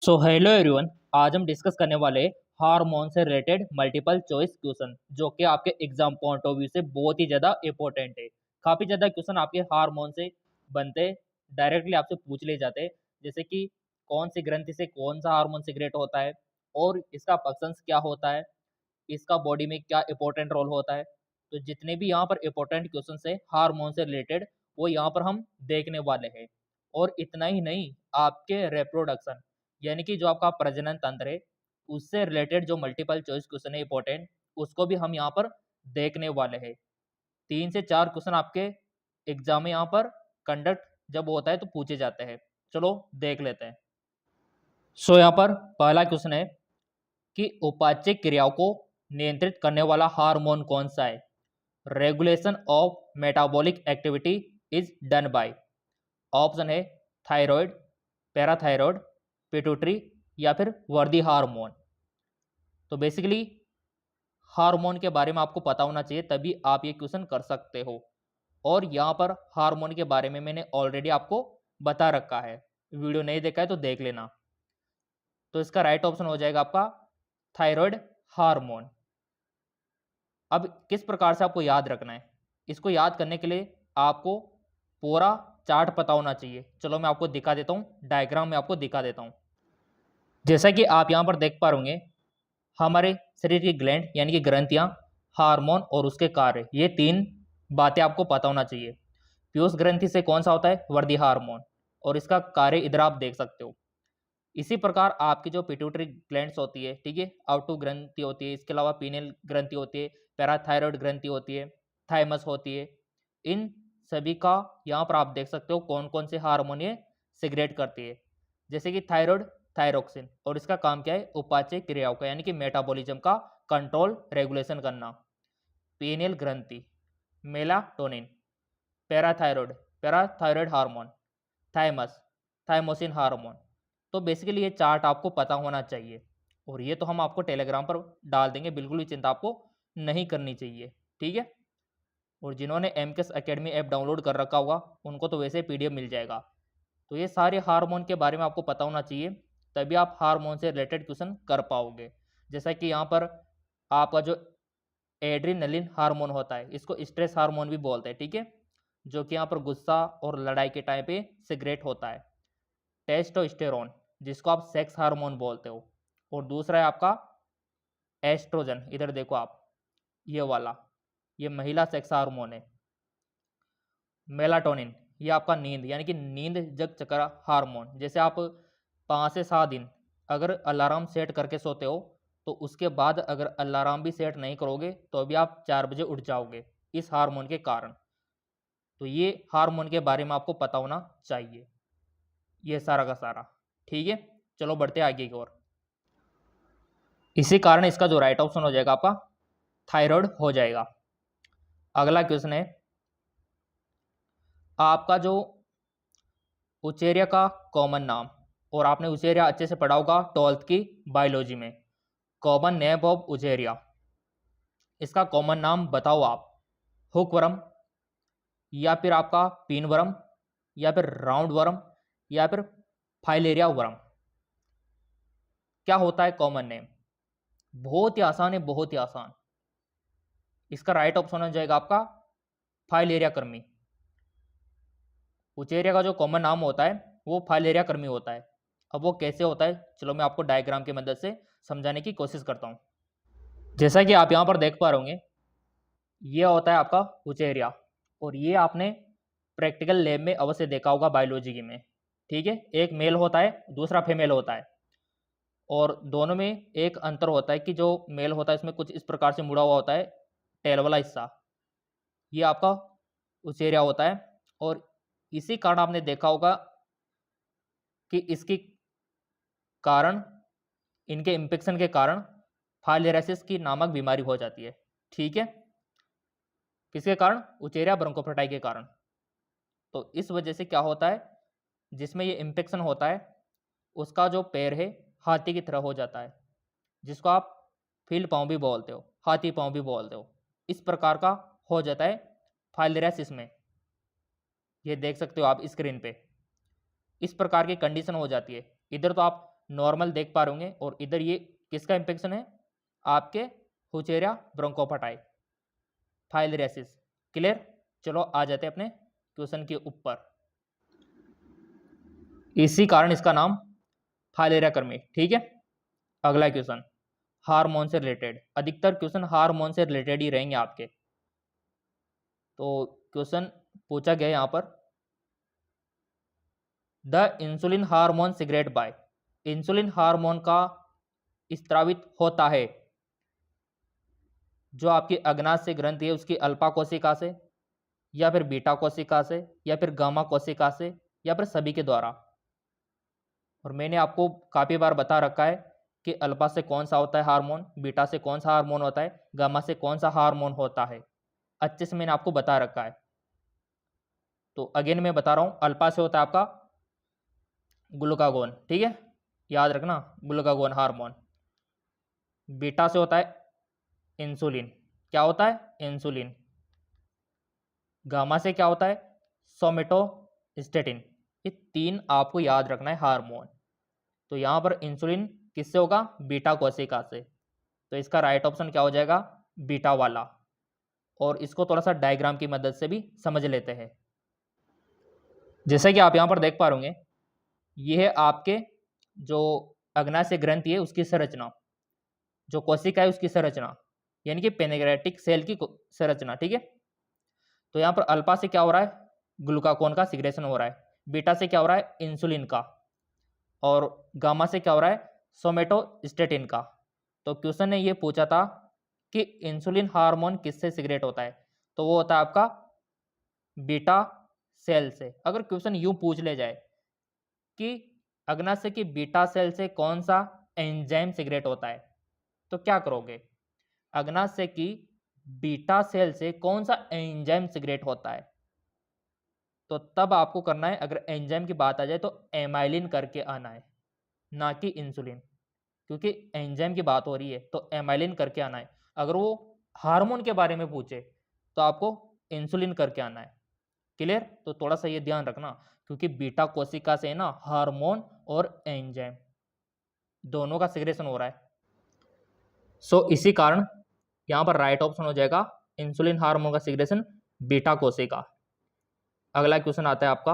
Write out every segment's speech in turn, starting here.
So hello everyone. आज हम discuss करने वाले हार्मोन से रिलेटेड मल्टीपल चॉइस क्वेश्चन जो कि आपके एग्जाम पॉइंट ऑफ व्यू से बहुत ही ज़्यादा इंपॉर्टेंट है। काफ़ी ज़्यादा क्वेश्चन आपके हार्मोन से बनते, डायरेक्टली आपसे पूछ लिए जाते हैं, जैसे कि कौन सी ग्रंथि से कौन सा हार्मोन सीक्रेट होता है और इसका फंक्शंस क्या होता है, इसका बॉडी में क्या इंपॉर्टेंट रोल होता है। तो जितने भी यहाँ पर इंपॉर्टेंट क्वेश्चन है हार्मोन से रिलेटेड वो यहाँ पर हम देखने वाले हैं। और इतना ही नहीं, आपके रिप्रोडक्शन यानी कि जो आपका प्रजनन तंत्र है उससे रिलेटेड जो मल्टीपल चॉइस क्वेश्चन है इंपॉर्टेंट, उसको भी हम यहाँ पर देखने वाले हैं। 3 से 4 क्वेश्चन आपके एग्जाम में यहाँ पर कंडक्ट जब होता है तो पूछे जाते हैं। चलो देख लेते हैं। सो यहाँ पर पहला क्वेश्चन है कि उपाच्य क्रियाओं को नियंत्रित करने वाला हार्मोन कौन सा है। Regulation of metabolic activity is done by. Option है थायराइड, पैराथायराइड, पिट्यूटरी या फिर वर्दी हार्मोन। तो बेसिकली हार्मोन के बारे में आपको पता होना चाहिए, तभी आप ये क्वेश्चन कर सकते हो। और यहाँ पर हार्मोन के बारे में मैंने ऑलरेडी आपको बता रखा है, वीडियो नहीं देखा है तो देख लेना। तो इसका राइट ऑप्शन हो जाएगा आपका थायराइड हार्मोन। अब किस प्रकार से आपको याद रखना है, इसको याद करने के लिए आपको पूरा चार्ट पता होना चाहिए। चलो मैं आपको दिखा देता हूँ, डायग्राम में आपको दिखा देता हूँ। जैसा कि आप यहाँ पर देख पा रहे हमारे शरीर की ग्लैंड यानी कि ग्रंथियाँ, हार्मोन और उसके कार्य, ये 3 बातें आपको पता होना चाहिए। पीयूष ग्रंथि से कौन सा होता है, वर्दी हार्मोन, और इसका कार्य इधर आप देख सकते हो। इसी प्रकार आपकी जो पिट्यूटरी ग्लैंड्स होती है, ठीक है, आउटू ग्रंथि होती है, इसके अलावा पीनियल ग्रंथि होती है, पैराथायरॉयड ग्रंथि होती है, थाइमस होती है। इन सभी का यहाँ पर आप देख सकते हो कौन कौन से हार्मोन ये सिक्रेट करती है। जैसे कि थायराइड थायरोक्सिन, और इसका काम क्या है, उपाचय क्रियाओं का यानी कि मेटाबॉलिज्म का कंट्रोल रेगुलेशन करना। पीनियल ग्रंथि melatonin, parathyroid parathyroid hormone, thymus thymosin hormone. तो बेसिकली ये चार्ट आपको पता होना चाहिए, और ये तो हम आपको टेलीग्राम पर डाल देंगे, बिल्कुल भी चिंता आपको नहीं करनी चाहिए, ठीक है। और जिन्होंने एमकेएस एकेडमी ऐप डाउनलोड कर रखा होगा उनको तो वैसे पीडीएफ मिल जाएगा। तो ये सारे हार्मोन के बारे में आपको पता होना चाहिए, तभी आप हार्मोन से रिलेटेड क्वेश्चन कर पाओगे। जैसा कि यहाँ पर आपका जो एड्रीनलिन हार्मोन होता है, इसको स्ट्रेस हार्मोन भी बोलते हैं, ठीक है, जो कि यहाँ पर गुस्सा और लड़ाई के टाइम पे सिगरेट होता है। टेस्टोस्टेरोन, जिसको आप सेक्स हार्मोन बोलते हो, और दूसरा है आपका एस्ट्रोजन, इधर देखो आप, ये वाला, ये महिला सेक्स हार्मोन है। मेलाटोनिन, ये आपका नींद यानी कि नींद जग चक्र हार्मोन। जैसे आप 5 से 7 दिन अगर अलार्म सेट करके सोते हो, तो उसके बाद अगर अलार्म भी सेट नहीं करोगे तो अभी आप 4 बजे उठ जाओगे इस हार्मोन के कारण। तो ये हार्मोन के बारे में आपको पता होना चाहिए, ये सारा का सारा, ठीक है। चलो बढ़ते आगे की ओर। इसी कारण इसका जो राइट ऑप्शन हो जाएगा आपका थायराइड हो जाएगा। अगला क्वेश्चन है, आपका जो उचेरिया का कॉमन नाम, और आपने उचेरिया अच्छे से पढ़ा होगा 12th की बायोलॉजी में, कॉमन नेम ऑफ उचेरिया, इसका कॉमन नाम बताओ आप। हुकवर्म, या फिर आपका पिनवर्म, या फिर राउंड वर्म, या फिर फाइलेरिया वर्म। क्या होता है कॉमन नेम? बहुत ही आसान है, बहुत ही आसान। इसका राइट ऑप्शन हो जाएगा आपका फाइलेरिया कर्मी। उचेरिया का जो कॉमन नाम होता है वो फाइलेरिया कर्मी होता है। अब वो कैसे होता है, चलो मैं आपको डायग्राम की मदद से समझाने की कोशिश करता हूँ। जैसा कि आप यहाँ पर देख पा रहे होंगे, ये होता है आपका उचेरिया, और ये आपने प्रैक्टिकल लैब में अवश्य देखा होगा बायोलॉजी की में, ठीक है। एक मेल होता है, दूसरा फीमेल होता है, और दोनों में एक अंतर होता है कि जो मेल होता है इसमें कुछ इस प्रकार से मुड़ा हुआ होता है टेल वाला हिस्सा, ये आपका उचेरिया होता है। और इसी कारण आपने देखा होगा कि इसकी कारण, इनके इन्फेक्शन के कारण फाइलेरियासिस की नामक बीमारी हो जाती है, ठीक है। किसके कारण? उचेरिया ब्रोंकोफिटाई के कारण। तो इस वजह से क्या होता है, जिसमें ये इन्फेक्शन होता है उसका जो पैर है हाथी की तरह हो जाता है, जिसको आप फील पाँव भी बोलते हो, हाथी पाँव भी बोलते हो। इस प्रकार का हो जाता है फाइलेरियासिस में, ये देख सकते हो आप स्क्रीन पे। इस प्रकार की कंडीशन हो जाती है। इधर तो आप नॉर्मल देख पा रहे होंगे, और इधर ये किसका इंफेक्शन है, आपके हुचेरिया ब्रोंकोपाटाई फाइलेरियासिस। क्लियर। चलो आ जाते हैं अपने क्वेश्चन के ऊपर। इसी कारण इसका नाम फाइलेरिया कर्मी। ठीक है, अगला क्वेश्चन हार्मोन से रिलेटेड। अधिकतर क्वेश्चन हार्मोन से रिलेटेड ही रहेंगे आपके। तो क्वेश्चन पूछा गया यहां पर, the insulin hormone secreted by, insulin hormone का स्त्रावित होता है जो आपकी अग्नाशय ग्रंथि है उसकी अल्फा कोशिका से, या फिर बीटा कोशिका से, या फिर गामा कोशिका से, या फिर सभी के द्वारा। और मैंने आपको काफ़ी बार बता रखा है कि अल्फा से कौन सा होता है हार्मोन, बीटा से कौन सा हार्मोन होता है, गामा से कौन सा हार्मोन होता है, अच्छे से मैंने आपको बता रखा है। तो अगेन मैं बता रहा हूँ, अल्फा से होता है आपका ग्लूकागोन, ठीक है, याद रखना ग्लूकागोन हार्मोन। बीटा से होता है इंसुलिन, क्या होता है इंसुलिन। गामा से क्या होता है सोमेटोस्टेटिन। ये तीन आपको याद रखना है हार्मोन। तो यहाँ पर इंसुलिन किससे होगा, बीटा कोशिका से। तो इसका राइट ऑप्शन क्या हो जाएगा, बीटा वाला। और इसको थोड़ा सा डायग्राम की मदद से भी समझ लेते हैं। जैसे कि आप यहाँ पर देख पा रहे होंगे, यह है आपके जो अग्नाशय ग्रंथि है उसकी संरचना, जो कोशिका है उसकी संरचना, यानी कि पेनक्रियाटिक सेल की संरचना। ठीक है, तो यहाँ पर अल्फा से क्या हो रहा है, ग्लूकागोन का सिक्रेशन हो रहा है। बीटा से क्या हो रहा है, इंसुलिन का। और गामा से क्या हो रहा है, सोमेटोस्टेटिन का। तो क्वेश्चन ने ये पूछा था कि इंसुलिन हार्मोन किससे सिक्रेट होता है, तो वो होता है आपका बीटा सेल से। अगर क्वेश्चन यूं पूछ ले जाए कि अग्नाशय की बीटा सेल से कौन सा एंजाइम सिक्रेट होता है, तो क्या करोगे, अग्नाशय की बीटा सेल से कौन सा एंजाइम सिक्रेट होता है, तो तब आपको करना है, अगर एंजाइम की बात आ जाए तो एमाइलिन करके आना है, ना कि इंसुलिन, क्योंकि एंजाइम की बात हो रही है तो एमाइलिन करके आना है। अगर वो हार्मोन के बारे में पूछे तो आपको इंसुलिन करके आना है। क्लियर। तो थोड़ा सा ये ध्यान रखना, क्योंकि बीटा कोशिका से ना हार्मोन और एंजाइम दोनों का सिक्रेशन हो रहा है। सो इसी कारण यहां पर राइट ऑप्शन हो जाएगा इंसुलिन हार्मोन का सिक्रेशन बीटा कोशिका। अगला क्वेश्चन आता है आपका,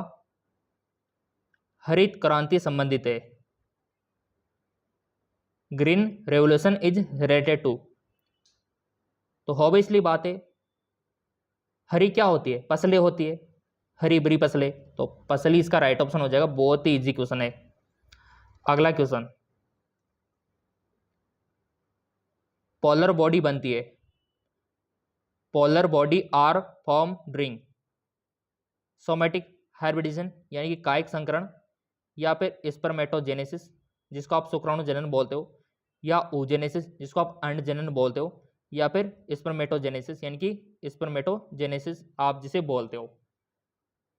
हरित क्रांति संबंधित है, green revolution is related to. तो ऑब्वियसली बात है, हरी क्या होती है, फसलें होती है, हरी भरी फसलें, तो फसली इसका राइट ऑप्शन हो जाएगा। बहुत ही इजी क्वेश्चन है। अगला क्वेश्चन, पोलर बॉडी बनती है, polar body are form during somatic hybridization यानी कि कायिक संकरण, या फिर स्पर्मेटोजेनेसिस जिसको आप शुक्राणु जनन बोलते हो, या oogenesis जिसको आप अंड जनन बोलते हो, या फिर स्पर्मेटोजेनेसिस यानी कि स्पर्मेटोजेनेसिस आप जिसे बोलते हो।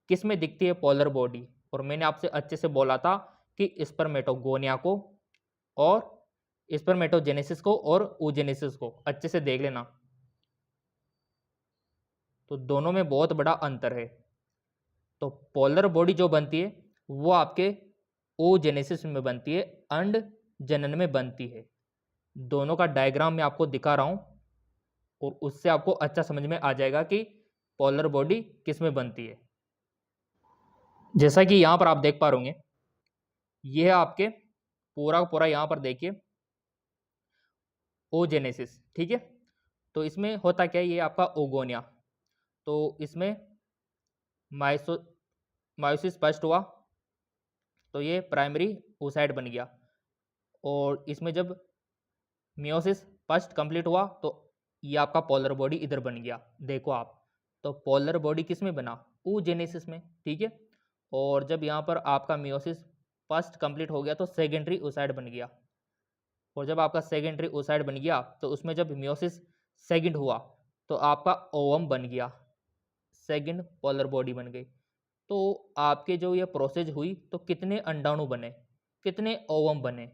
किस में दिखती है पोलर बॉडी, और मैंने आपसे अच्छे से बोला था कि स्पर्मेटोगोनिया को और स्पर्मेटोजेनेसिस को और oogenesis को अच्छे से देख लेना, तो दोनों में बहुत बड़ा अंतर है। तो पोलर बॉडी जो बनती है वो आपके oogenesis में बनती है, अंड जनन में बनती है। दोनों का डायग्राम मैं आपको दिखा रहा हूं, और उससे आपको अच्छा समझ में आ जाएगा कि पोलर बॉडी किस में बनती है। जैसा कि यहां पर आप देख पा रहे होंगे, यह है आपके पूरा पूरा यहां पर देखिए oogenesis। ठीक है, तो इसमें होता क्या है, ये आपका ओगोनिया। तो इसमें मायोसिस फर्स्ट हुआ तो ये प्राइमरी oocyte बन गया, और इसमें जब मियोसिस फर्स्ट कंप्लीट हुआ तो ये आपका पोलर बॉडी इधर बन गया। देखो आप, तो पोलर बॉडी किस में बना, oogenesis में। ठीक है, और जब यहाँ पर आपका मियोसिस फर्स्ट कंप्लीट हो गया तो सेकेंडरी oocyte बन गया, और जब आपका सेकेंडरी oocyte बन गया तो उसमें जब मियोसिस सेकंड हुआ तो आपका ओवम बन गया, सेकंड पोलर बॉडी बन गई। तो आपके जो ये प्रोसेस हुई तो कितने अंडाणु बने, कितने ओवम बने,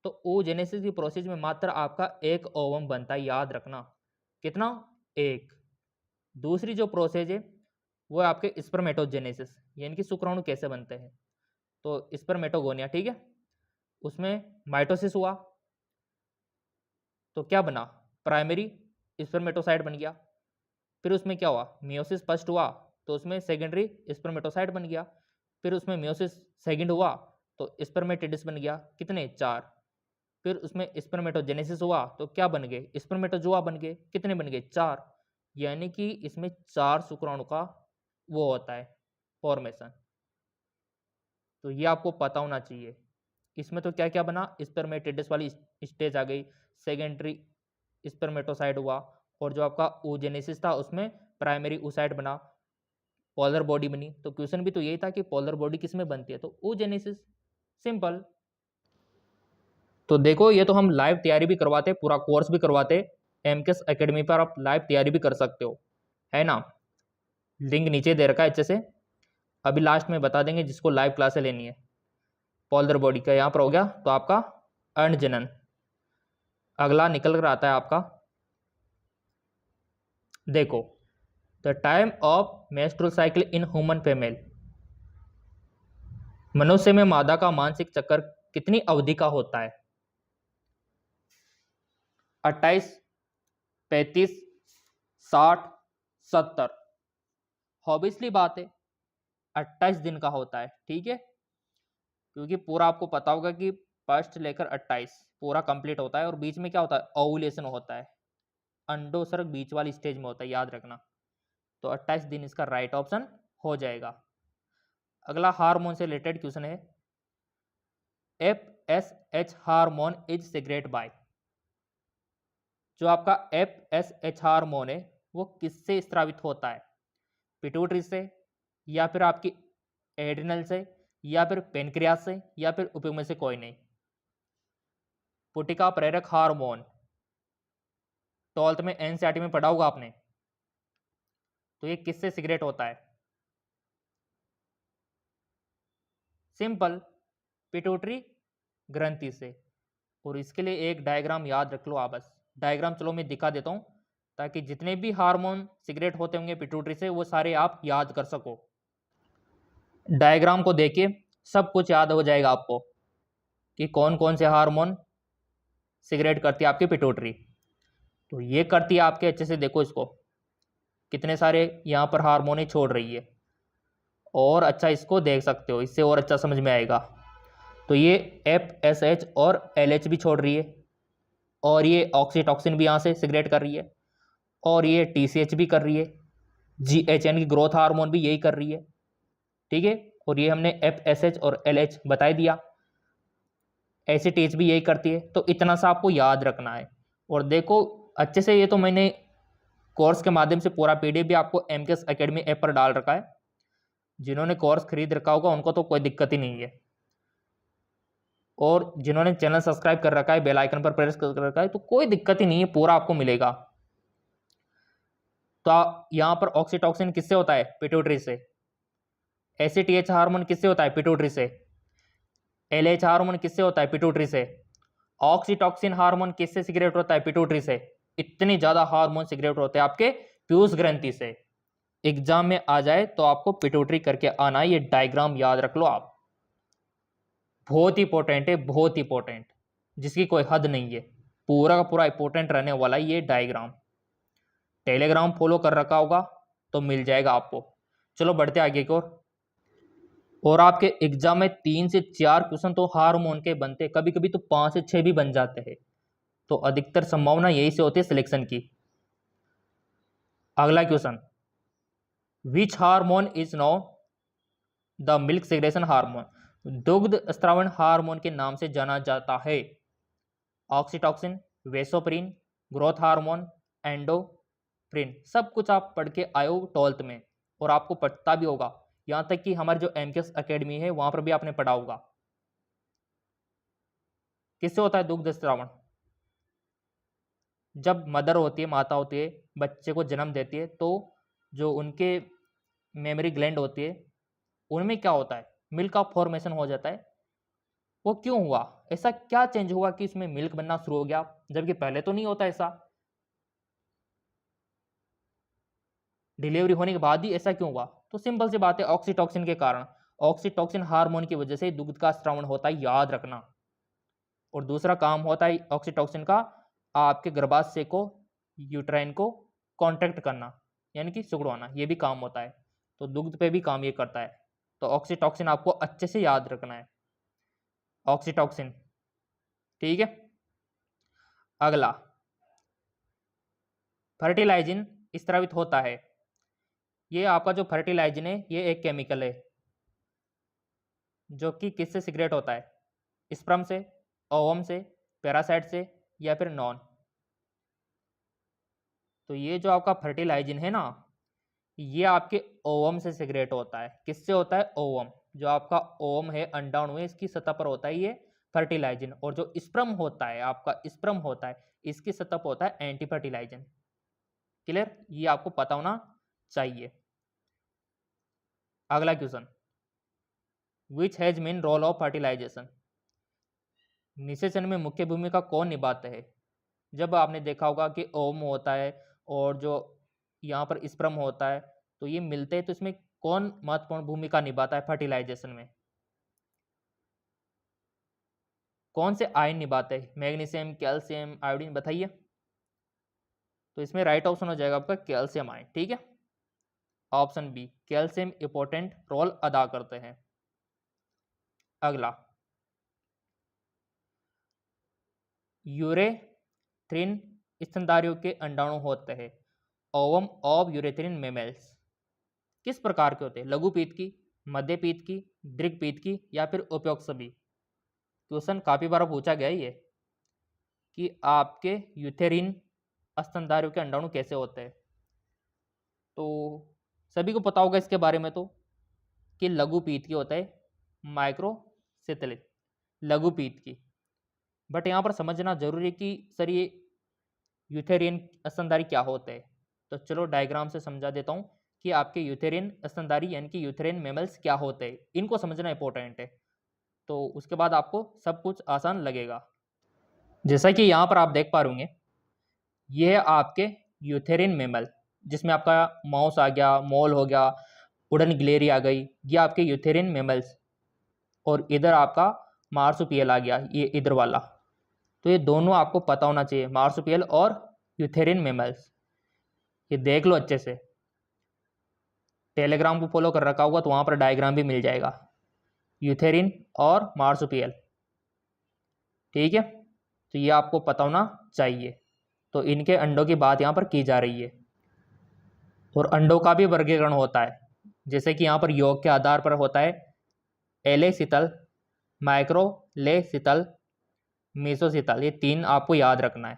तो oogenesis की प्रोसेस में मात्र आपका एक ओवम बनता है, याद रखना। कितना, एक। दूसरी जो प्रोसेस है वो है आपके स्पर्मेटोजेनेसिस यानी कि शुक्राणु कैसे बनते हैं, तो स्पर्मेटोगोनिया। ठीक है, उसमें माइटोसिस हुआ तो क्या बना, प्राइमरी स्पर्मेटोसाइट बन गया। फिर उसमें क्या हुआ, मियोसिस फर्स्ट हुआ तो उसमें सेकेंडरी स्पर्मेटोसाइट बन गया। फिर उसमें मियोसिस सेकंड हुआ तो स्पर्मेटिड्स बन गया, कितने, 4। फिर उसमें स्पर्मेटोजेनेसिस हुआ तो क्या बन गए, स्पर्मेटोजोआ बन गए, कितने बन गए, 4। यानी कि इसमें 4 शुक्राणु का वो होता है फॉर्मेशन। तो ये आपको पता होना चाहिए। इसमें तो क्या क्या बना, स्पर्मेटिड्स वाली स्टेज आ गई, सेकेंडरी स्पर्मेटोसाइट हुआ, और जो आपका ओजेनेसिस था उसमें प्राइमरी oocyte बना, पोलर बॉडी बनी। तो क्वेश्चन भी तो यही था कि पोलर बॉडी किस में बनती है, तो oogenesis, सिंपल। तो देखो ये तो हम लाइव तैयारी भी करवाते, पूरा कोर्स भी करवाते, एमकेएस एकेडमी पर आप लाइव तैयारी भी कर सकते हो, है ना। लिंक नीचे दे रखा है अच्छे से, अभी लास्ट में बता देंगे जिसको लाइव क्लासें लेनी है। पोलर बॉडी का यहाँ पर हो गया, तो आपका अंडजनन अगला निकल कर आता है आपका। देखो, the time of menstrual cycle in human female, मनुष्य में मादा का मानसिक चक्कर कितनी अवधि का होता है, 28, 35, 60, 70। ऑब्वियसली बात है 28 दिन का होता है, ठीक है, क्योंकि पूरा आपको पता होगा कि फर्स्ट लेकर 28 पूरा कंप्लीट होता है, और बीच में क्या होता है, ओव्यूलेशन होता है, अंडोत्सर्ग बीच वाली स्टेज में होता है, याद रखना। तो 28 दिन इसका राइट ऑप्शन हो जाएगा। अगला हार्मोन से रिलेटेड क्वेश्चन है, FSH hormone is secreted by, जो आपका FSH हार्मोन है वो किससे स्रावित होता है, पिट्यूटरी से, या फिर आपकी एड्रिनल से, या फिर पेनक्रियास से, या फिर उपयोग में से कोई नहीं। पुटिका प्रेरक हार्मोन 12th में एनसीईआरटी में पढ़ा होगा आपने, तो ये किससे सीक्रेट होता है, सिंपल, पिट्यूटरी ग्रंथि से। और इसके लिए एक डायग्राम याद रख लो आप, बस डायग्राम चलो मैं दिखा देता हूं, ताकि जितने भी हार्मोन सीक्रेट होते होंगे पिट्यूटरी से वो सारे आप याद कर सको। डायग्राम को देखिए सब कुछ याद हो जाएगा आपको कि कौन कौन से हार्मोन सीक्रेट करती है आपकी पिट्यूटरी। तो ये करती है आपके, अच्छे से देखो इसको, कितने सारे यहाँ पर हार्मोन ही छोड़ रही है, और अच्छा इसको देख सकते हो, इससे और अच्छा समझ में आएगा। तो ये FSH और LH भी छोड़ रही है, और ये ऑक्सीटॉक्सिन भी यहाँ से सिगरेट कर रही है, और ये TCH भी कर रही है, GHN की ग्रोथ हार्मोन भी यही कर रही है, ठीक है। और ये हमने FSH और LH बता दिया, ACTH भी यही करती है। तो इतना सा आपको याद रखना है। और देखो अच्छे से, ये तो मैंने कोर्स के माध्यम से पूरा PDF भी आपको एमकेएस एकेडमी ऐप पर डाल रखा है, जिन्होंने कोर्स खरीद रखा होगा उनको तो कोई दिक्कत ही नहीं है, और जिन्होंने चैनल सब्सक्राइब कर रखा है, बेल आइकन पर प्रेस कर रखा है, तो कोई दिक्कत ही नहीं है, पूरा आपको मिलेगा। तो यहाँ पर ऑक्सीटॉक्सिन किससे होता है, पिट्यूटरी से। ACTH हार्मोन किससे होता है, पिट्यूटरी से। LH हार्मोन किससे होता है, पिट्यूटरी से। ऑक्सीटॉक्सिन हार्मोन किससे सिगरेट होता है, पिट्यूटरी से। इतनी ज्यादा हार्मोन सिगरेट होते हैं आपके प्यूस ग्रंथि से। एग्जाम में आ जाए तो आपको पिट्यूटरी करके आना है, ये डायग्राम याद रख लो आप, बहुत ही इंपॉर्टेंट है, बहुत ही इंपॉर्टेंट, जिसकी कोई हद नहीं है, पूरा का पूरा इंपॉर्टेंट रहने वाला है ये डायग्राम। टेलीग्राम फॉलो कर रखा होगा तो मिल जाएगा आपको। चलो बढ़ते आगे की ओर। और आपके एग्जाम में 3 से 4 क्वेश्चन तो हार्मोन के बनते, कभी कभी तो 5 से 6 भी बन जाते हैं, तो अधिकतर संभावना यही से होती है सिलेक्शन की। अगला question, which hormone is know the milk secretion hormone, दुग्ध स्त्रावण हार्मोन के नाम से जाना जाता है। ऑक्सीटॉक्सिन, वेसोप्रिन, ग्रोथ हार्मोन, एंडोफ्रिन, सब कुछ आप पढ़ के आए हो 12th में, और आपको पता भी होगा, यहां तक कि हमारे जो एमकेएस एकेडमी है वहां पर भी आपने पढ़ा होगा। किससे होता है दुग्ध स्त्रावण, जब मदर होती है, माता होती है, बच्चे को जन्म देती है, तो जो उनके मेमोरी ग्लैंड होती है उनमें क्या होता है, मिल्क का फॉर्मेशन हो जाता है। वो क्यों हुआ, ऐसा क्या चेंज हुआ कि इसमें मिल्क बनना शुरू हो गया, जबकि पहले तो नहीं होता ऐसा, डिलीवरी होने के बाद ही ऐसा क्यों हुआ। तो सिंपल सी बात है, ऑक्सीटॉक्सिन के कारण, ऑक्सीटॉक्सिन हार्मोन की वजह से दुग्ध का स्रावण होता है, याद रखना। और दूसरा काम होता है ऑक्सीटोसिन का आपके गर्भाशय को, यूट्राइन को कॉन्ट्रैक्ट करना, यानी कि सिकुड़वाना, ये भी काम होता है। तो दुग्ध पे भी काम ये करता है। तो ऑक्सीटोसिन आपको अच्छे से याद रखना है, ऑक्सीटोसिन। ठीक है, अगला फर्टिलाइजिन स्रावित होता है। ये आपका जो फर्टिलाइजिन है ये एक केमिकल है जो कि किससे सिक्रेट होता है, स्पर्म से, ओवम से, पैरासाइट से या फिर नॉन। तो ये जो आपका फर्टिलाइजिन है ना, ये आपके ओवम से सिक्रेट होता है। किससे होता है, ओवम। जो आपका ओवम है, अंडाणु है, इसकी सतह पर होता है ये फर्टिलाइजिन। और जो स्पर्म होता है, आपका स्पर्म होता है, इसकी सतह पर होता है एंटी फर्टिलाइजिन। क्लियर, ये आपको पता होना चाहिए। अगला question, which has main role of fertilisation. निषेचन में मुख्य भूमिका कौन निभाते हैं। जब आपने देखा होगा कि ओवम होता है और जो यहाँ पर स्पर्म होता है, तो ये मिलते हैं, तो इसमें कौन महत्वपूर्ण भूमिका निभाता है फर्टिलाइजेशन में, कौन से आयन निभाते हैं, मैग्नीशियम, कैल्शियम, आयोडीन, बताइए। तो इसमें राइट ऑप्शन हो जाएगा आपका कैल्शियम आयन। ठीक है, option B, calcium important role अदा करते हैं। अगला, यूरेथ्रिन स्तनधारियों के अंडाणु होते हैं। ओवम ऑफ यूरेथ्रिन मेमल्स किस प्रकार के होते हैं, लघुपीत की, मध्यपीत की, दीर्घपीत की या फिर उपयुक्त सभी। क्वेश्चन काफी बार पूछा गया ये कि आपके यूथेरिन स्तनधारियों के अंडाणु कैसे होते हैं। तो सभी को पता होगा इसके बारे में तो कि लघुपीत की होता है, माइक्रोसिथिलिस लघुपीत की। बट यहाँ पर समझना जरूरी है कि सर ये यूथेरियन स्तनधारी क्या होते हैं। तो चलो डायग्राम से समझा देता हूँ कि आपके यूथेरियन स्तनधारी यानी कि यूथेरियन मेमल्स क्या होते हैं, इनको समझना इंपॉर्टेंट है। तो उसके बाद आपको सब कुछ आसान लगेगा। जैसा कि यहाँ पर आप देख पा रहे होंगे, ये है आपके यूथेरियन मेमल, जिसमें आपका माउस आ गया, मोल हो गया, वुडन गिलेरी आ गई, ये आपके यूथेरियन मेमल्स। और इधर आपका मार्सुपियल आ गया, ये इधर वाला। तो ये दोनों आपको पता होना चाहिए, मार्सुपियल और यूथेरियन मेमल्स। ये देख लो अच्छे से, टेलीग्राम को फॉलो कर रखा होगा तो वहाँ पर डायग्राम भी मिल जाएगा, यूथेरिन और मार्सुपियल। ठीक है, तो ये आपको पता होना चाहिए। तो इनके अंडों की बात यहाँ पर की जा रही है। और अंडों का भी वर्गीकरण होता है, जैसे कि यहाँ पर योग के आधार पर होता है एलेसितल, माइक्रोलेसितल, मेसोसितल, ये तीन आपको याद रखना है।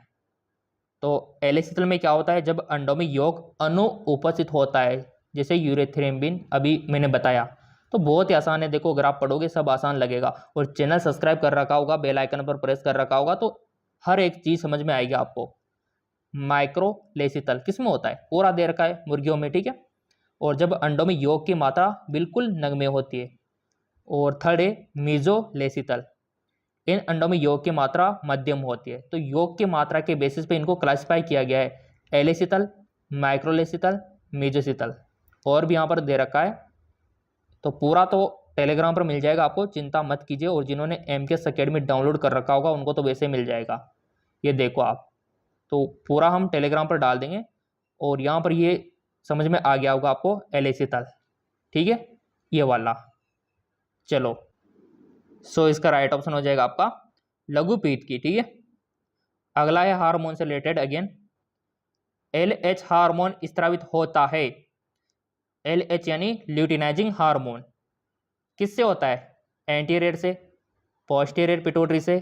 तो एलेसितल में क्या होता है, जब अंडों में योग अणु उपस्थित होता है, जैसे यूरेथ्रेम्बिन अभी मैंने बताया। तो बहुत ही आसान है, देखो अगर आप पढ़ोगे सब आसान लगेगा। और चैनल सब्सक्राइब कर रखा होगा, बेल आइकन पर प्रेस कर रखा होगा, तो हर एक चीज समझ में आएगी आपको। माइक्रोलेसितल किस में होता है, पूरा दे रखा है मुर्गियों में। ठीक है, और जब अंडों में योग की मात्रा बिल्कुल नगण्य होती है। और थर्ड है मीजोलेसितल, इन अंडों में योग की मात्रा मध्यम होती है। तो योग की मात्रा के बेसिस पे इनको क्लासिफाई किया गया है, एलेसितल, माइक्रोलेसितल, मेजोसितल। और भी यहाँ पर दे रखा है, तो पूरा तो टेलीग्राम पर मिल जाएगा आपको, चिंता मत कीजिए। और जिन्होंने MKS अकेडमी डाउनलोड कर रखा होगा उनको तो वैसे मिल जाएगा, ये देखो आप। तो पूरा हम टेलीग्राम पर डाल देंगे। और यहाँ पर ये समझ में आ गया होगा आपको एलेसितल। ठीक है, ये वाला। चलो, सो इसका राइट ऑप्शन हो जाएगा आपका लघुपीत की। ठीक है, अगला है हार्मोन से रिलेटेड अगेन। LH हार्मोन स्रावित होता है। LH यानी ल्यूटिनाइजिंग हार्मोन किससे होता है, एंटीरियर से, पोस्टीरियर पिट्यूटरी से,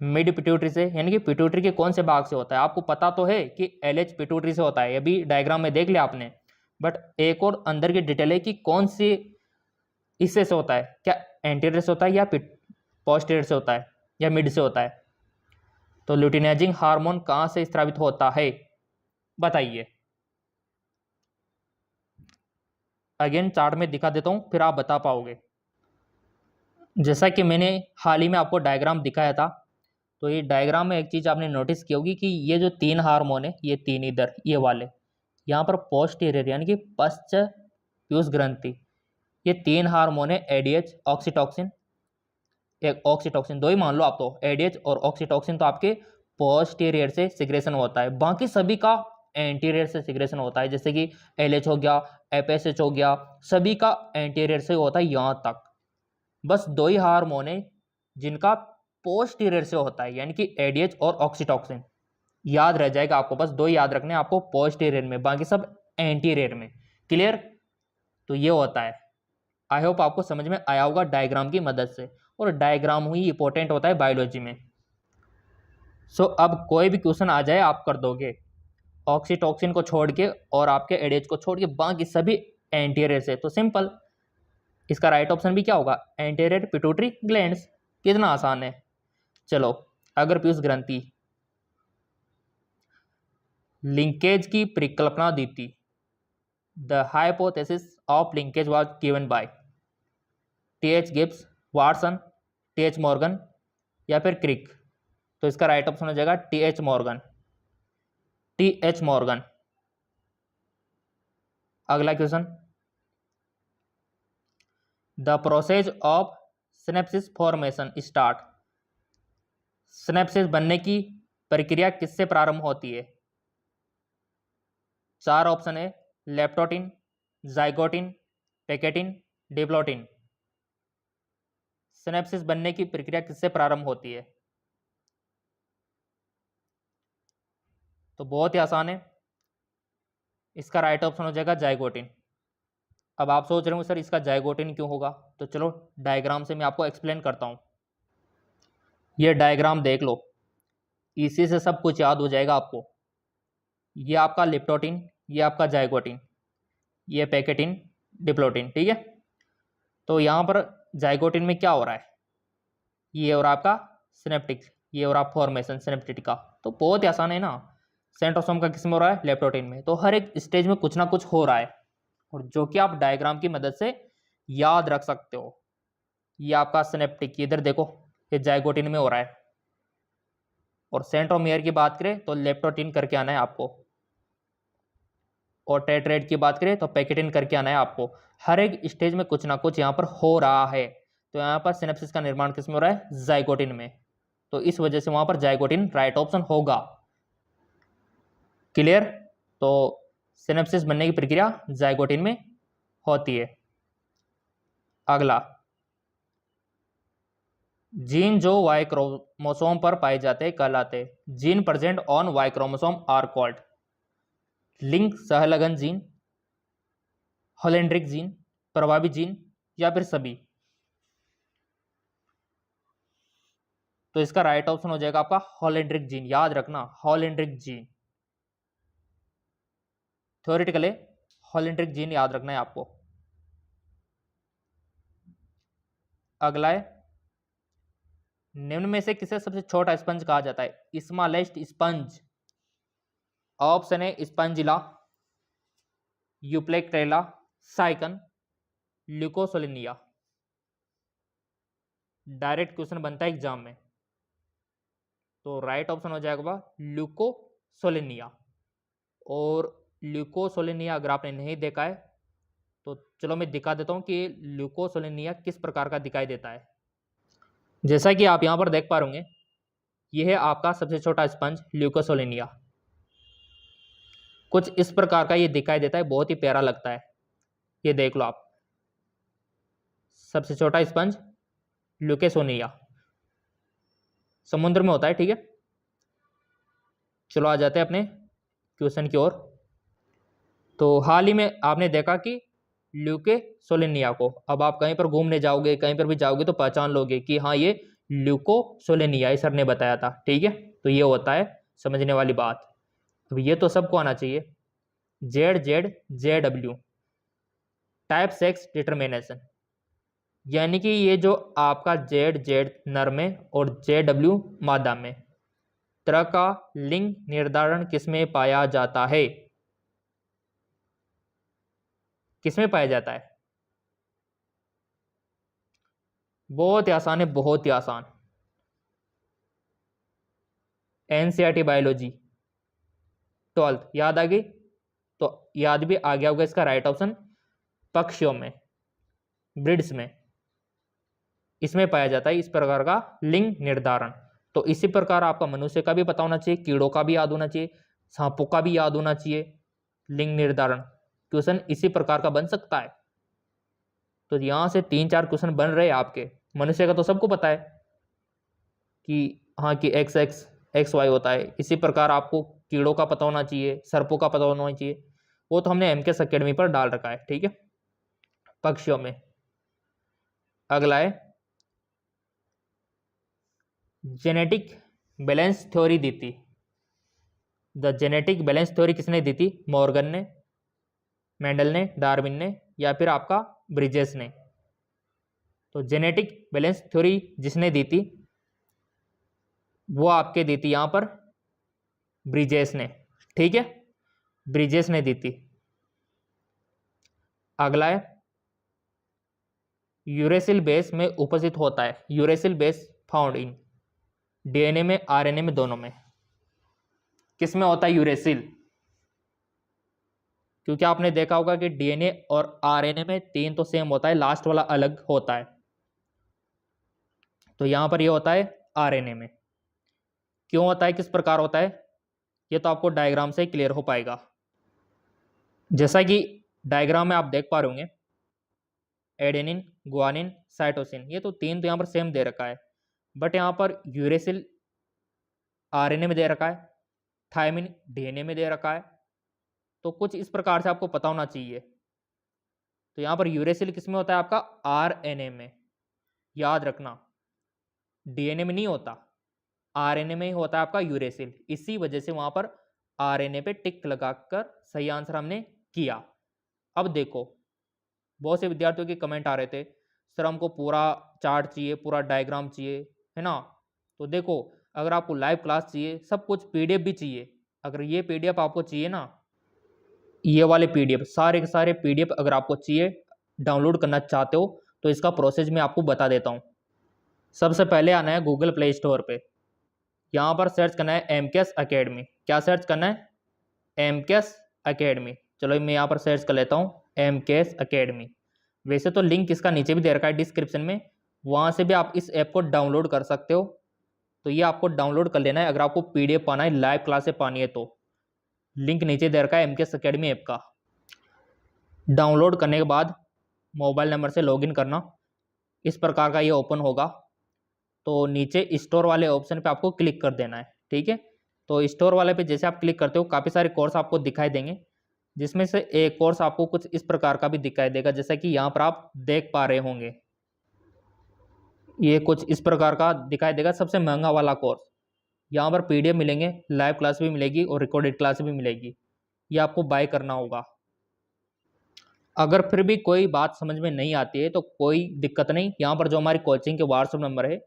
मिड पिट्यूटरी से, यानी कि पिट्यूटरी के कौन से भाग से होता है। आपको पता तो है कि LH पिट्यूटरी से होता है, ये भी डायग्राम में देख लिया आपने। बट एक और अंदर की डिटेल है कि कौन सी इससे से होता है, क्या एंटीरियर से होता है या पोस्टीरियर से होता है या मिड से होता है। तो ल्यूटिनाइजिंग हार्मोन कहाँ से स्रावित होता है, बताइए। अगेन चार्ट में दिखा देता हूँ, फिर आप बता पाओगे। जैसा कि मैंने हाल ही में आपको डायग्राम दिखाया था, तो ये डायग्राम में एक चीज़ आपने नोटिस की होगी कि ये जो तीन हार्मोन है, ये तीन इधर ये वाले, यहाँ पर पोस्टीरियर यानी कि पश्च पीयूष ग्रंथि, ये तीन हार्मोन है, ADH, ऑक्सीटोसिन, एक ऑक्सीटॉक्सिन, दो ही मान लो आप, तो एडीएच और ऑक्सीटॉक्सिन तो आपके पोस्टीरियर से सिक्रेशन होता है, बाकी सभी का एंटीरियर से सिक्रेशन होता है, जैसे कि एलएच हो गया, एफएसएच हो गया, सभी का एंटीरियर से होता है यहाँ तक। बस दो ही हार्मोन है जिनका पोस्टीरियर से होता है, यानी कि एडीएच और ऑक्सीटॉक्सिन। याद रह जाएगा आपको, बस दो ही याद रखने हैं आपको पोस्टीरियर में, बाकी सब एंटीरियर में। क्लियर? तो ये होता है। आई होप आपको समझ में आया होगा डायग्राम की मदद से, और डायग्राम ही इंपॉर्टेंट होता है बायोलॉजी में। सो अब कोई भी क्वेश्चन आ जाए आप कर दोगे, ऑक्सीटॉक्सिन को छोड़ के और आपके एडीएच को छोड़ के बाकी सभी एंटीरियर से, तो सिंपल इसका राइट ऑप्शन भी क्या होगा, एंटीरियर पिट्यूटरी ग्लैंड्स। कितना आसान है। चलो, अगर पीयूष ग्रंथि लिंकेज की परिकल्पना दी थी, the hypothesis of linkage was given by T H Gibbs, Watson, T H Morgan या फिर क्रिक। तो इसका राइट ऑप्शन हो जाएगा टीएच मॉर्गन, टीएच मॉर्गन। अगला question, the process of synapsis formation start. Synapsis बनने की प्रक्रिया किससे प्रारंभ होती है? चार ऑप्शन है, लेप्टोटिन, जाइगोटिन, पेकेटिन, डिप्लोटिन। सिनेप्सिस बनने की प्रक्रिया किससे प्रारंभ होती है? तो बहुत ही आसान है, इसका राइट ऑप्शन हो जाएगा जाइगोटिन। अब आप सोच रहे हो सर इसका जाइगोटिन क्यों होगा, तो चलो डायग्राम से मैं आपको एक्सप्लेन करता हूँ। ये डायग्राम देख लो, इसी से सब कुछ याद हो जाएगा आपको। ये आपका लिप्टोटिन, ये आपका जाइगोटिन, ये पैकेटिन, डिप्लोटिन, ठीक है। तो यहाँ पर जाइगोटिन में क्या हो रहा है, ये और आपका सिनेप्टिक, ये और आप फॉर्मेशन सिनेप्टिक का। तो बहुत ही आसान है ना। सेंट्रोसोम का किसमें हो रहा है, लेप्टोटिन में। तो हर एक स्टेज में कुछ ना कुछ हो रहा है, और जो कि आप डायग्राम की मदद से याद रख सकते हो। ये आपका सिनेप्टिक, इधर देखो, ये जाइगोटिन में हो रहा है। और सेंट्रोमियर की बात करें तो लेप्टोटिन करके आना है आपको, और टेट्रेट की बात करें तो पैकेटिन करके आना है आपको। हर एक स्टेज में कुछ ना कुछ यहाँ पर हो रहा है। तो यहाँ पर सिनेप्सिस का निर्माण किसमें हो रहा है, जाइगोटिन में। तो इस वजह से वहां पर जाइगोटिन राइट ऑप्शन होगा। क्लियर? तो सिनेप्सिस बनने की प्रक्रिया जाइगोटिन में होती है। अगला, जीन जो वाई क्रोमोसोम पर पाए जाते हैं कहलाते हैं। Gene present on Y chromosome are called link सहलगन जीन, हॉलेंड्रिक जीन, प्रभावी जीन या फिर सभी। तो इसका राइट ऑप्शन हो जाएगा आपका हॉलेंड्रिक जीन। याद रखना, हॉलेंड्रिक जीन। थ्योरेटिकली हॉलेंड्रिक जीन याद रखना है आपको। अगला है, निम्न में से किसे सबसे छोटा स्पंज कहा जाता है? Smallest sponge. ऑप्शन है स्पंजिला, यूप्लेक्टेला, साइकन, ल्यूकोसोलिनिया। डायरेक्ट क्वेश्चन बनता है एग्जाम में। तो राइट ऑप्शन हो जाएगा ल्यूकोसोलिनिया। और ल्यूकोसोलिनिया अगर आपने नहीं देखा है तो चलो मैं दिखा देता हूं कि ल्यूकोसोलिनिया किस प्रकार का दिखाई देता है। जैसा कि आप यहां पर देख पा रहे होंगे, यह है आपका सबसे छोटा स्पंज ल्यूकोसोलिनिया। कुछ इस प्रकार का ये दिखाई देता है, बहुत ही प्यारा लगता है। ये देख लो आप, सबसे छोटा स्पंज ल्यूकोसोनिया समुद्र में होता है, ठीक है। चलो आ जाते हैं अपने क्वेश्चन की ओर। तो हाल ही में आपने देखा कि ल्यूकोसोलिनिया को, अब आप कहीं पर घूमने जाओगे, कहीं पर भी जाओगे तो पहचान लोगे कि हाँ ये ल्यूकोसोलिनिया सर ने बताया था, ठीक है। तो ये होता है समझने वाली बात। अब ये तो सबको आना चाहिए। Z Z J W, type sex determination, यानी कि ये जो आपका जेड जेड नर में और जे डब्ल्यू मादा में, तरह का लिंग निर्धारण किसमें पाया जाता है? किसमें पाया जाता है? बहुत ही आसान है, बहुत ही आसान। एनसीईआरटी बायोलॉजी 12th याद आ गई? तो याद भी आ गया होगा इसका राइट ऑप्शन, पक्षियों में, ब्रिड्स में। इसमें पाया जाता है इस प्रकार का लिंग निर्धारण। तो इसी प्रकार आपका मनुष्य का भी पता होना चाहिए, कीड़ों का भी याद होना चाहिए, सांपों का भी याद होना चाहिए। लिंग निर्धारण क्वेश्चन इसी प्रकार का बन सकता है। तो यहां से 3-4 क्वेश्चन बन रहे हैं आपके। मनुष्य का तो सबको पता है कि हाँ कि एक्स एक्स एक्स वाई होता है। इसी प्रकार आपको कीड़ों का पता होना चाहिए, सर्पों का पता होना चाहिए। वो तो हमने एमकेएस एकेडमी पर डाल रखा है, ठीक है, पक्षियों में। अगला है जेनेटिक बैलेंस थ्योरी दी थी। द जेनेटिक बैलेंस थ्योरी किसने दी थी? मॉर्गन ने, मेंडल ने, डार्विन ने, या फिर आपका ब्रिजेस ने। तो जेनेटिक बैलेंस थ्योरी जिसने दी थी वो आपके दी थी यहां पर ब्रिजेस ने, ठीक है, ब्रिजेस ने दी थी। अगला है यूरेसिल बेस में उपस्थित होता है। Uracil base found in DNA में, आरएनए में, दोनों में। किस में होता है यूरेसिल? क्योंकि आपने देखा होगा कि डीएनए और आरएनए में 3 तो सेम होता है, लास्ट वाला अलग होता है। तो यहां पर ये होता है आरएनए में। क्यों होता है, किस प्रकार होता है, ये तो आपको डायग्राम से क्लियर हो पाएगा। जैसा कि डायग्राम में आप देख पा रहे होंगे, एडेनिन, गुआनिन, साइटोसिन, ये तो 3 तो यहाँ पर सेम दे रखा है, बट यहाँ पर यूरेसिल आरएनए में दे रखा है, थायमिन डीएनए में दे रखा है। तो कुछ इस प्रकार से आपको पता होना चाहिए। तो यहाँ पर यूरेसिल किस में होता है? आपका आरएनए में। याद रखना, डीएनए में नहीं होता, आरएनए में ही होता है आपका यूरेसिल। इसी वजह से वहां पर आरएनए पे टिक लगाकर सही आंसर हमने किया। अब देखो, बहुत से विद्यार्थियों के कमेंट आ रहे थे, सर हमको पूरा चार्ट चाहिए, पूरा डायग्राम चाहिए, है ना। तो देखो, अगर आपको लाइव क्लास चाहिए, सब कुछ पीडीएफ भी चाहिए, अगर ये पीडीएफ आपको चाहिए ना, ये वाले पीडीएफ, सारे के सारे पीडीएफ अगर आपको चाहिए, डाउनलोड करना चाहते हो, तो इसका प्रोसेस मैं आपको बता देता हूँ। सबसे पहले आना है गूगल प्ले स्टोर पे, यहाँ पर सर्च करना है एमकेएस एकेडमी। क्या सर्च करना है? MKS academy. चलो मैं यहाँ पर सर्च कर लेता हूँ एमकेएस एकेडमी। वैसे तो लिंक इसका नीचे भी दे रखा है डिस्क्रिप्शन में, वहाँ से भी आप इस ऐप को डाउनलोड कर सकते हो। तो ये आपको डाउनलोड कर लेना है अगर आपको पीडीएफ पाना है, लाइव क्लासेस पानी है तो। लिंक नीचे दे रखा है एमकेएस एकेडमी ऐप का। डाउनलोड करने के बाद मोबाइल नंबर से लॉगिन करना, इस प्रकार का ये ओपन होगा। तो नीचे स्टोर वाले ऑप्शन पे आपको क्लिक कर देना है, ठीक है। तो स्टोर वाले पे जैसे आप क्लिक करते हो, काफ़ी सारे कोर्स आपको दिखाई देंगे, जिसमें से एक कोर्स आपको कुछ इस प्रकार का भी दिखाई देगा, जैसा कि यहाँ पर आप देख पा रहे होंगे। ये कुछ इस प्रकार का दिखाई देगा, सबसे महंगा वाला कोर्स। यहाँ पर पीडीएफ मिलेंगे, लाइव क्लास भी मिलेगी और रिकॉर्डेड क्लास भी मिलेगी। ये आपको बाय करना होगा। अगर फिर भी कोई बात समझ में नहीं आती है तो कोई दिक्कत नहीं, यहाँ पर जो हमारी कोचिंग के व्हाट्सएप नंबर है,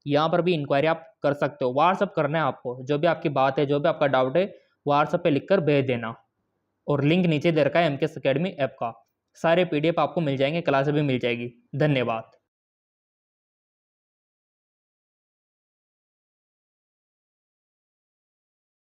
यहाँ पर भी इंक्वायरी आप कर सकते हो। व्हाट्सएप करना है आपको, जो भी आपकी बात है, जो भी आपका डाउट है, व्हाट्सएप पे लिखकर भेज देना। और लिंक नीचे दे रखा है एमकेएस एकेडमी ऐप का। सारे पीडीएफ आपको मिल जाएंगे, क्लासेस भी मिल जाएगी। धन्यवाद।